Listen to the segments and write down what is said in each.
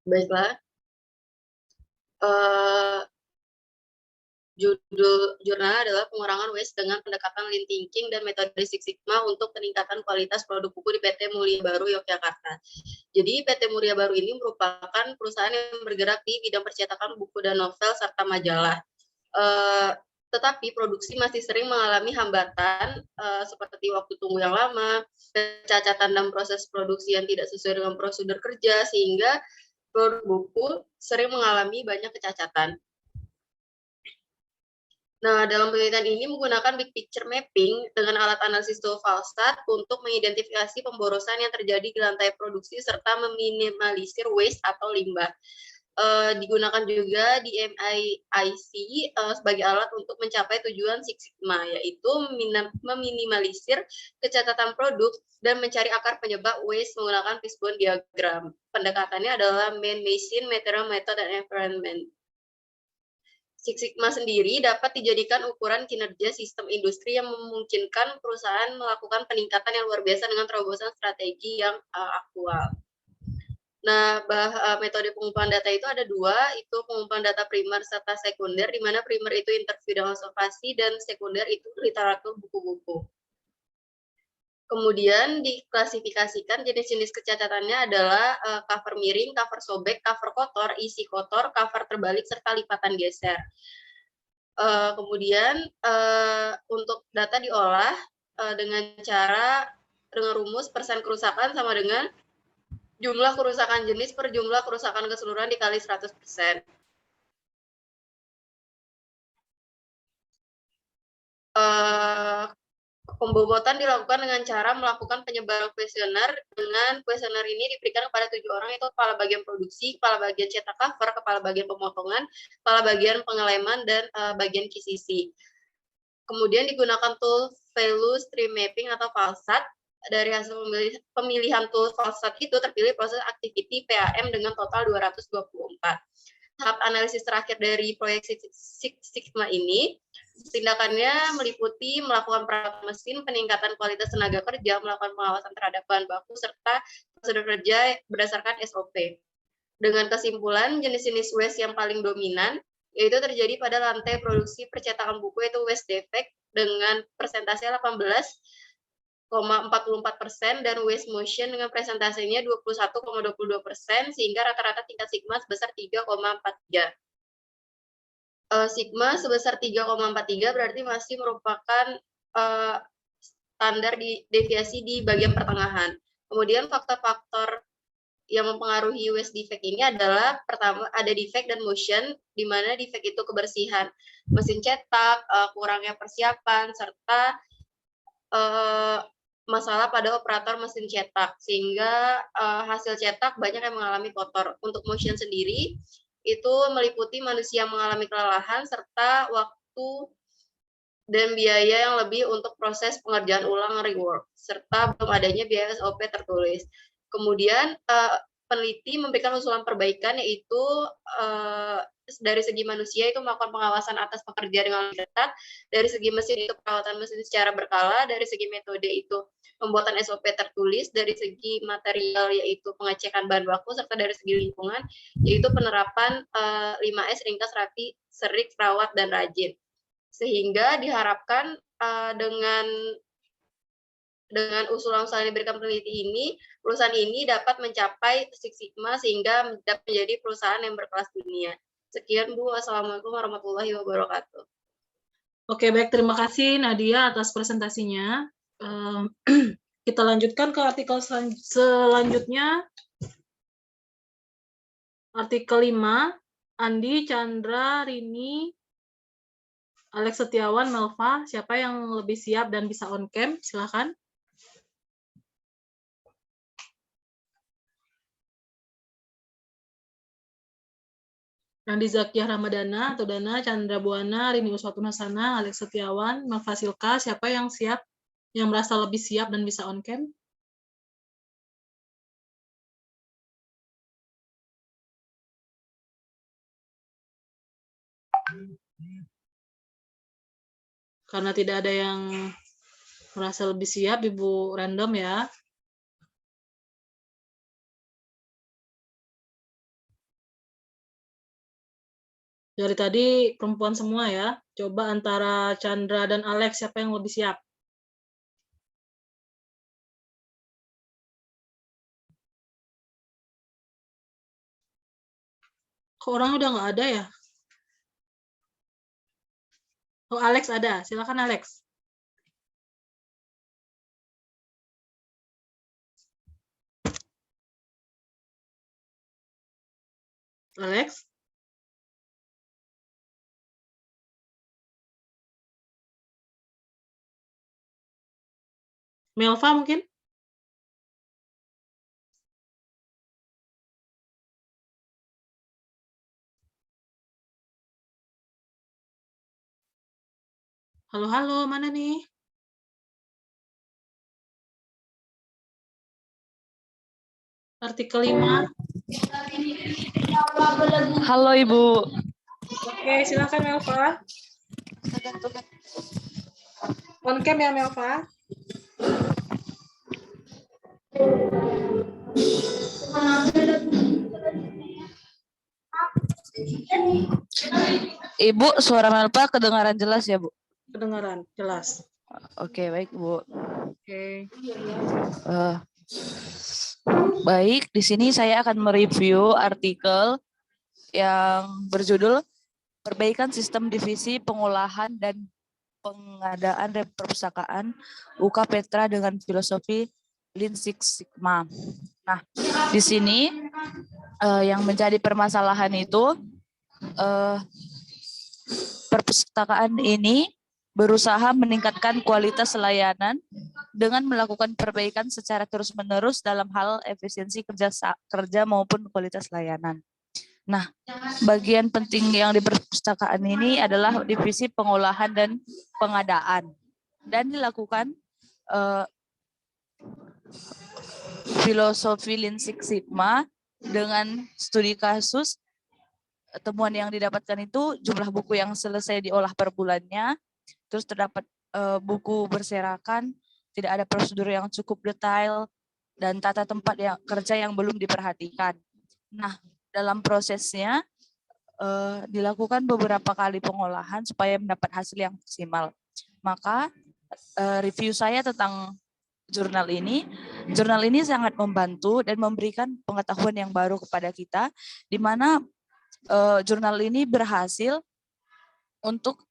Baiklah, eee, judul jurnal adalah pengurangan waste dengan pendekatan Lean Thinking dan metode Six Sigma untuk peningkatan kualitas produk buku di PT Mulia Baru Yogyakarta. Jadi PT Mulia Baru ini merupakan perusahaan yang bergerak di bidang percetakan buku dan novel serta majalah. Tetapi produksi masih sering mengalami hambatan seperti waktu tunggu yang lama, kecacatan dalam proses produksi yang tidak sesuai dengan prosedur kerja, sehingga produk buku sering mengalami banyak kecacatan. Nah, dalam penelitian ini menggunakan big picture mapping dengan alat analisis tool Falstad untuk mengidentifikasi pemborosan yang terjadi di lantai produksi serta meminimalisir waste atau limbah. Digunakan juga di MIIC sebagai alat untuk mencapai tujuan Six Sigma, yaitu meminimalisir kecacatan produk dan mencari akar penyebab waste menggunakan fishbone diagram. Pendekatannya adalah man, machine, material, method, dan environment. Six Sigma sendiri dapat dijadikan ukuran kinerja sistem industri yang memungkinkan perusahaan melakukan peningkatan yang luar biasa dengan terobosan strategi yang aktual. Nah, metode pengumpulan data itu ada dua, itu pengumpulan data primer serta sekunder, di mana primer itu interview dan observasi, dan sekunder itu literatur buku-buku. Kemudian diklasifikasikan jenis-jenis kecacatannya adalah cover miring, cover sobek, cover kotor, isi kotor, cover terbalik, serta lipatan geser. Kemudian untuk data diolah dengan rumus persen kerusakan sama dengan jumlah kerusakan jenis per jumlah kerusakan keseluruhan dikali 100%. Pembobotan dilakukan dengan cara melakukan penyebaran kuesioner. Dengan kuesioner ini diberikan kepada 7 orang, yaitu kepala bagian produksi, kepala bagian cetak cover, kepala bagian pemotongan, kepala bagian pengeleman, dan bagian QCC. Kemudian digunakan tool value stream mapping atau Falstad. Dari hasil pemilihan tool Falstad itu terpilih proses activity PAM dengan total 224. Tahap analisis terakhir dari proyek Six Sigma ini, tindakannya meliputi melakukan perawatan mesin, peningkatan kualitas tenaga kerja, melakukan pengawasan terhadap bahan baku, serta prosedur kerja berdasarkan SOP. Dengan kesimpulan, jenis-jenis waste yang paling dominan yaitu terjadi pada lantai produksi percetakan buku, yaitu waste defect dengan persentase 18,44% dan waste motion dengan presentasinya 21,22%, sehingga rata-rata tingkat sigma sebesar 3,43. Sigma sebesar 3,43 berarti masih merupakan standar deviasi di bagian pertengahan. Kemudian faktor-faktor yang mempengaruhi waste defect ini adalah pertama ada defect dan motion, di mana defect itu kebersihan mesin cetak, kurangnya persiapan, serta masalah pada operator mesin cetak, sehingga hasil cetak banyak yang mengalami kotor. Untuk motion sendiri itu meliputi manusia mengalami kelelahan serta waktu dan biaya yang lebih untuk proses pengerjaan ulang rework, serta belum adanya biaya SOP tertulis. Kemudian peneliti memberikan usulan perbaikan, yaitu dari segi manusia itu melakukan pengawasan atas pekerja dengan ketat, dari segi mesin itu perawatan mesin secara berkala, dari segi metode itu pembuatan SOP tertulis, dari segi material yaitu pengecekan bahan baku, serta dari segi lingkungan yaitu penerapan 5S ringkas, rapi, serik, rawat, dan rajin. Sehingga diharapkan dengan usulan-usulan yang diberikan peneliti ini, perusahaan ini dapat mencapai Six Sigma sehingga dapat menjadi perusahaan yang berkelas dunia. Sekian, Bu. Assalamualaikum warahmatullahi wabarakatuh. Oke, baik. Terima kasih, Nadia, atas presentasinya. Kita lanjutkan ke artikel selanjutnya. Artikel 5, Andi, Chandra, Rini, Alex Setiawan, Melva, siapa yang lebih siap dan bisa on cam? Silakan. Andi Zakiah Ramadana atau Dana, Chandra Buana, Rini Uswatun Hasana, Alex Setiawan, Melva Silka, siapa yang siap, yang merasa lebih siap dan bisa on cam? Karena tidak ada yang merasa lebih siap, Ibu random ya. Dari tadi perempuan semua ya. Coba antara Chandra dan Alex siapa yang lebih siap? Kok orangnya udah nggak ada ya? Oh, Alex ada. Silakan Alex. Alex? Melva mungkin? Halo, halo, mana nih? Artikel 5. Halo Ibu. Oke, silakan Melva. On cam ya Melva. Ibu, suara Melpa kedengaran jelas ya, Bu? Kedengaran, jelas. Oke, baik, Bu. Oke. Eh, baik, di sini saya akan mereview artikel yang berjudul Perbaikan Sistem Divisi Pengolahan dan Pengadaan Perpustakaan UK Petra dengan Filosofi Lean Six Sigma. Nah, di sini yang menjadi permasalahan itu perpustakaan ini berusaha meningkatkan kualitas layanan dengan melakukan perbaikan secara terus-menerus dalam hal efisiensi kerja maupun kualitas layanan. Nah, bagian penting yang di perpustakaan ini adalah divisi pengolahan dan pengadaan, dan dilakukan filosofi Lean Six Sigma dengan studi kasus. Temuan yang didapatkan itu jumlah buku yang selesai diolah per bulannya, terus terdapat buku berserakan, tidak ada prosedur yang cukup detail, dan tata tempat kerja yang belum diperhatikan. Nah, dalam prosesnya dilakukan beberapa kali pengolahan supaya mendapat hasil yang maksimal. Maka review saya tentang jurnal ini sangat membantu dan memberikan pengetahuan yang baru kepada kita, di mana jurnal ini berhasil untuk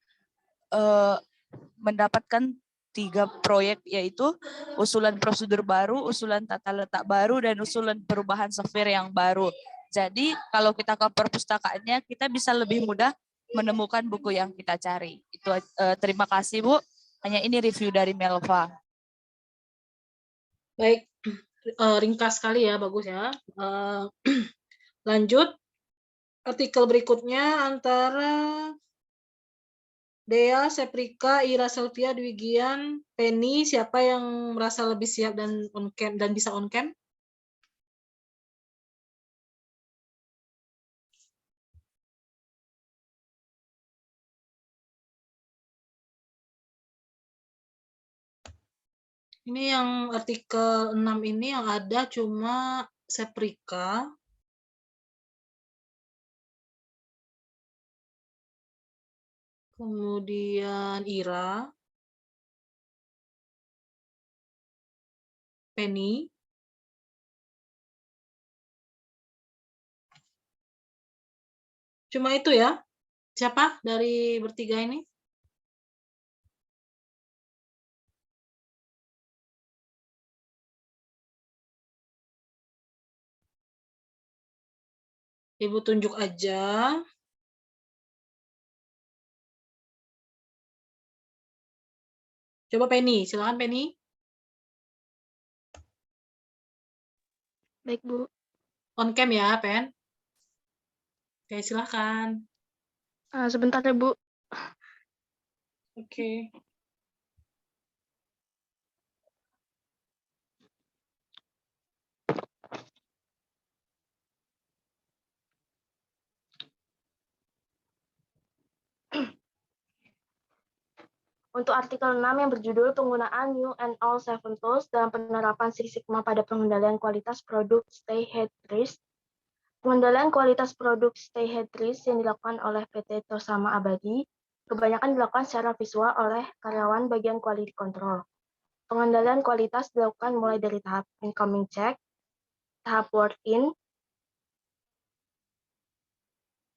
mendapatkan 3 proyek, yaitu usulan prosedur baru, usulan tata letak baru, dan usulan perubahan software yang baru. Jadi kalau kita ke perpustakaannya, kita bisa lebih mudah menemukan buku yang kita cari. Itu terima kasih, Bu. Hanya ini review dari Melva. Baik, ringkas sekali ya, bagus ya. Lanjut, artikel berikutnya antara Dea, Seprika, Ira, Selvia, Dwigian, Penny, siapa yang merasa lebih siap dan on cam dan bisa on cam? Ini yang artikel 6 ini yang ada cuma Seprika. Kemudian Ira. Penny. Cuma itu ya? Siapa dari bertiga ini? Ibu tunjuk aja. Coba Penny, silakan Penny. Baik, Bu. On cam ya, Pen. Oke, silakan. Sebentar ya, Bu. Oke. Untuk artikel 6 yang berjudul penggunaan New and All Seven Tools dalam penerapan Six Sigma pada pengendalian kualitas produk Stay Head Risk, Pengendalian kualitas produk Stay Hedris yang dilakukan oleh PT Tosama Abadi kebanyakan dilakukan secara visual oleh karyawan bagian quality control. Pengendalian kualitas dilakukan mulai dari tahap incoming check, tahap word in,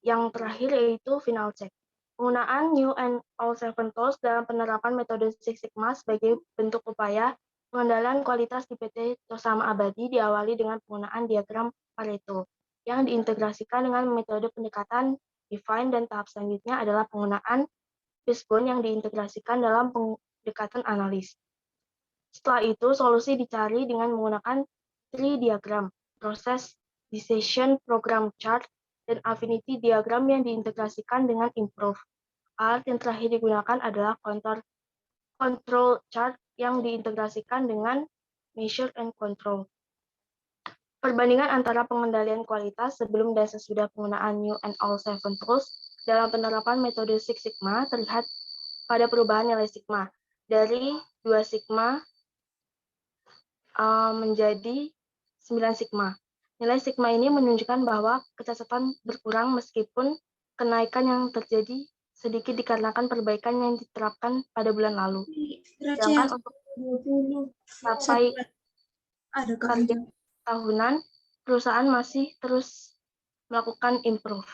yang terakhir yaitu final check. Penggunaan New and All Seven Tools dalam penerapan metode Six Sigma sebagai bentuk upaya pengendalian kualitas di PT Tosama Abadi diawali dengan penggunaan diagram Pareto yang diintegrasikan dengan metode pendekatan define, dan tahap selanjutnya adalah penggunaan fishbone yang diintegrasikan dalam pendekatan analis. Setelah itu, solusi dicari dengan menggunakan tree diagram, proses decision program chart, dan affinity diagram yang diintegrasikan dengan improve. Alat yang terakhir digunakan adalah control chart yang diintegrasikan dengan measure and control. Perbandingan antara pengendalian kualitas sebelum dan sesudah penggunaan New and All Seven Tools dalam penerapan metode Six Sigma terlihat pada perubahan nilai sigma dari 2 sigma menjadi 9 sigma. Nilai sigma ini menunjukkan bahwa kecacatan berkurang meskipun kenaikan yang terjadi sedikit dikarenakan perbaikan yang diterapkan pada bulan lalu. Sedangkan untuk sampai target tahunan, perusahaan masih terus melakukan improve.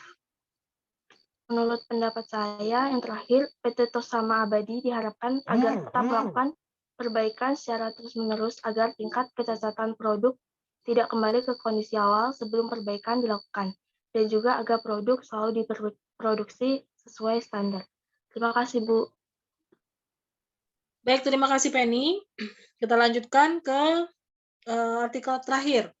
Menurut pendapat saya, yang terakhir, PT Tosama Abadi diharapkan agar tetap melakukan perbaikan secara terus-menerus agar tingkat kecacatan produk tidak kembali ke kondisi awal sebelum perbaikan dilakukan, dan juga agar produk selalu diproduksi sesuai standar. Terima kasih, Bu. Baik, terima kasih Penny. Kita lanjutkan ke artikel terakhir.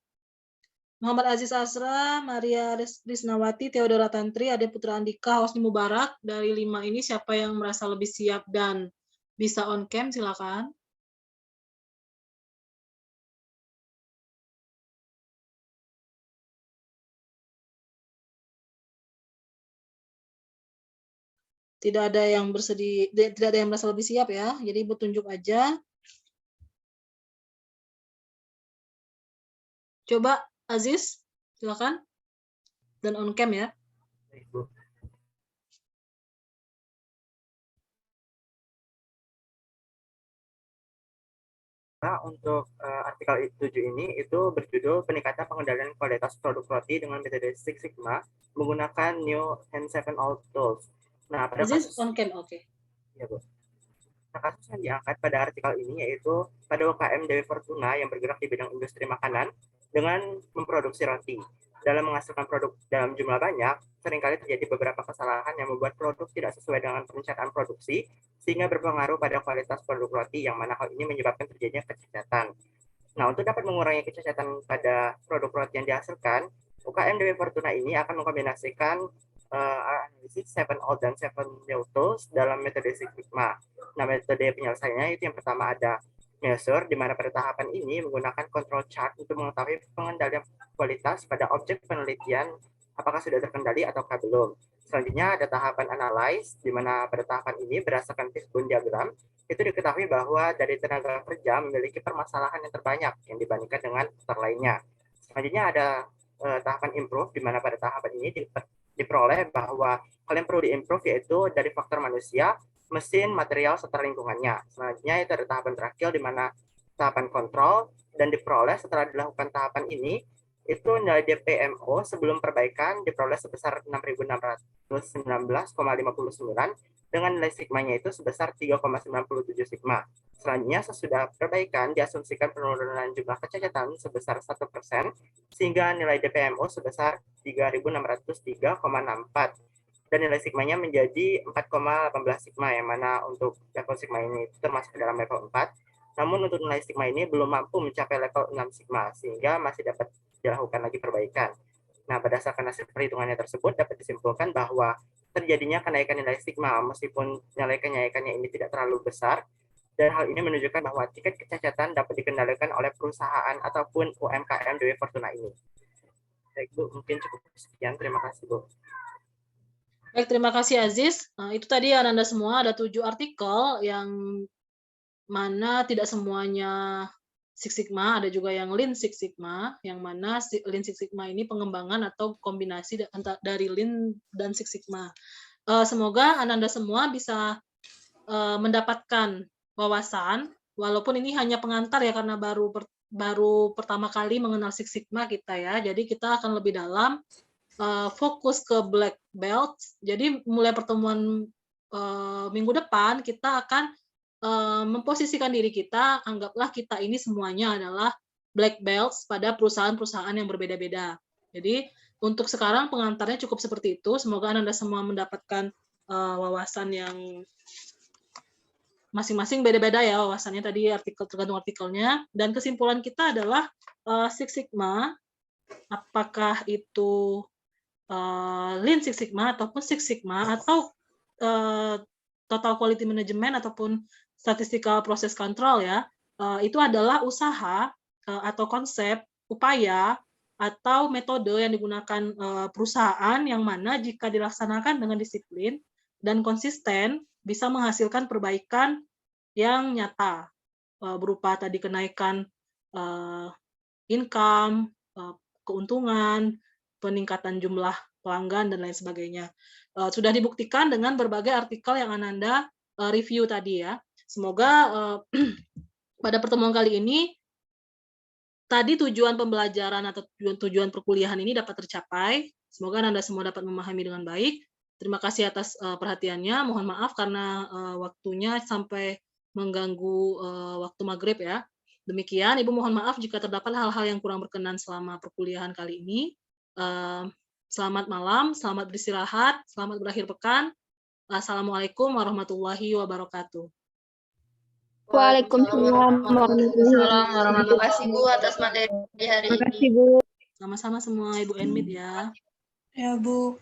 Muhammad Aziz Asra, Maria Risnawati, Theodora Tantri, Ade Putra Andika, Hosni Mubarak. Dari 5 ini siapa yang merasa lebih siap dan bisa on cam? Silakan. Tidak ada yang bersedia, tidak ada yang merasa lebih siap ya. Jadi Ibu tunjuk aja. Coba Aziz, silakan. Dan on cam ya. Baik, Bu. Nah, untuk artikel 7 ini itu berjudul peningkatan pengendalian kualitas produk roti dengan metode Six Sigma menggunakan New and Seven All Tools. Nah, pada Aziz kasus on cam, oke. ya, Bu. Nah, kasus yang diangkat pada artikel ini yaitu pada UKM Dewi Fortuna yang bergerak di bidang industri makanan dengan memproduksi roti. Dalam menghasilkan produk dalam jumlah banyak, seringkali terjadi beberapa kesalahan yang membuat produk tidak sesuai dengan perencanaan produksi, sehingga berpengaruh pada kualitas produk roti, yang mana hal ini menyebabkan terjadinya kecacatan. Nah, untuk dapat mengurangi kecacatan pada produk roti yang dihasilkan, UKM Dewi Fortuna ini akan mengkombinasikan analisis 7 old dan 7 new tools dalam metode Six Sigma. Nah, metode penyelesaiannya itu yang pertama ada measure, di mana pada tahapan ini menggunakan control chart untuk mengetahui pengendalian kualitas pada objek penelitian apakah sudah terkendali ataukah belum. Selanjutnya ada tahapan analyze, di mana pada tahapan ini berdasarkan fishbone diagram itu diketahui bahwa dari tenaga kerja memiliki permasalahan yang terbanyak yang dibandingkan dengan faktor lainnya. Selanjutnya ada tahapan improve, di mana pada tahapan ini diperoleh bahwa hal yang perlu diimprove yaitu dari faktor manusia, mesin, material, serta lingkungannya. Selanjutnya itu ada tahapan terakhir di mana tahapan kontrol, dan diperoleh setelah dilakukan tahapan ini itu nilai DPMO sebelum perbaikan diperoleh sebesar 6.619,59 dengan nilai sigmanya itu sebesar 3,97 sigma. Selanjutnya sesudah perbaikan diasumsikan penurunan jumlah kecacatan sebesar 1% sehingga nilai DPMO sebesar 3.603,64 dan nilai sigmanya menjadi 4,18 sigma, yang mana untuk level sigma ini termasuk dalam level 4. Namun untuk nilai sigma ini belum mampu mencapai level 6 sigma sehingga masih dapat dilakukan lagi perbaikan. Nah, berdasarkan hasil perhitungannya tersebut dapat disimpulkan bahwa terjadinya kenaikan nilai sigma meskipun nilai kenaikannya ini tidak terlalu besar, dan hal ini menunjukkan bahwa tingkat kecacatan dapat dikendalikan oleh perusahaan ataupun UMKM Dewi Fortuna ini. Baik, Bu, mungkin cukup sekian. Terima kasih, Bu. Baik, terima kasih Aziz. Nah, itu tadi Anda semua ada 7 artikel yang mana tidak semuanya Six Sigma, ada juga yang Lean Six Sigma, yang mana Lean Six Sigma ini pengembangan atau kombinasi dari Lean dan Six Sigma. Semoga Anda semua bisa mendapatkan wawasan, walaupun ini hanya pengantar ya, karena baru pertama kali mengenal Six Sigma kita ya. Jadi kita akan lebih dalam fokus ke Black Belt. Jadi mulai pertemuan minggu depan kita akan memposisikan diri kita, anggaplah kita ini semuanya adalah black belts pada perusahaan-perusahaan yang berbeda-beda. Jadi untuk sekarang pengantarnya cukup seperti itu. Semoga Anda semua mendapatkan wawasan yang masing-masing beda-beda ya wawasannya, tadi tergantung artikelnya. Dan kesimpulan kita adalah Six Sigma, apakah itu Lean Six Sigma ataupun Six Sigma atau Total Quality Management ataupun Statistical Process Control ya, itu adalah usaha atau konsep, upaya, atau metode yang digunakan perusahaan yang mana jika dilaksanakan dengan disiplin dan konsisten bisa menghasilkan perbaikan yang nyata berupa tadi kenaikan income, keuntungan, peningkatan jumlah pelanggan, dan lain sebagainya. Sudah dibuktikan dengan berbagai artikel yang Ananda review tadi ya. Semoga pada pertemuan kali ini tadi tujuan pembelajaran atau tujuan perkuliahan ini dapat tercapai. Semoga Anda semua dapat memahami dengan baik. Terima kasih atas perhatiannya. Mohon maaf karena waktunya sampai mengganggu waktu maghrib ya. Demikian, Ibu mohon maaf jika terdapat hal-hal yang kurang berkenan selama perkuliahan kali ini. Selamat malam, selamat beristirahat, selamat berakhir pekan. Assalamualaikum warahmatullahi wabarakatuh. Waalaikumsalam warahmatullahi Terima kasih Bu atas materi hari ini. wabarakatuh. Bu. Sama-sama semua Ibu Enmit ya. Ya, Bu.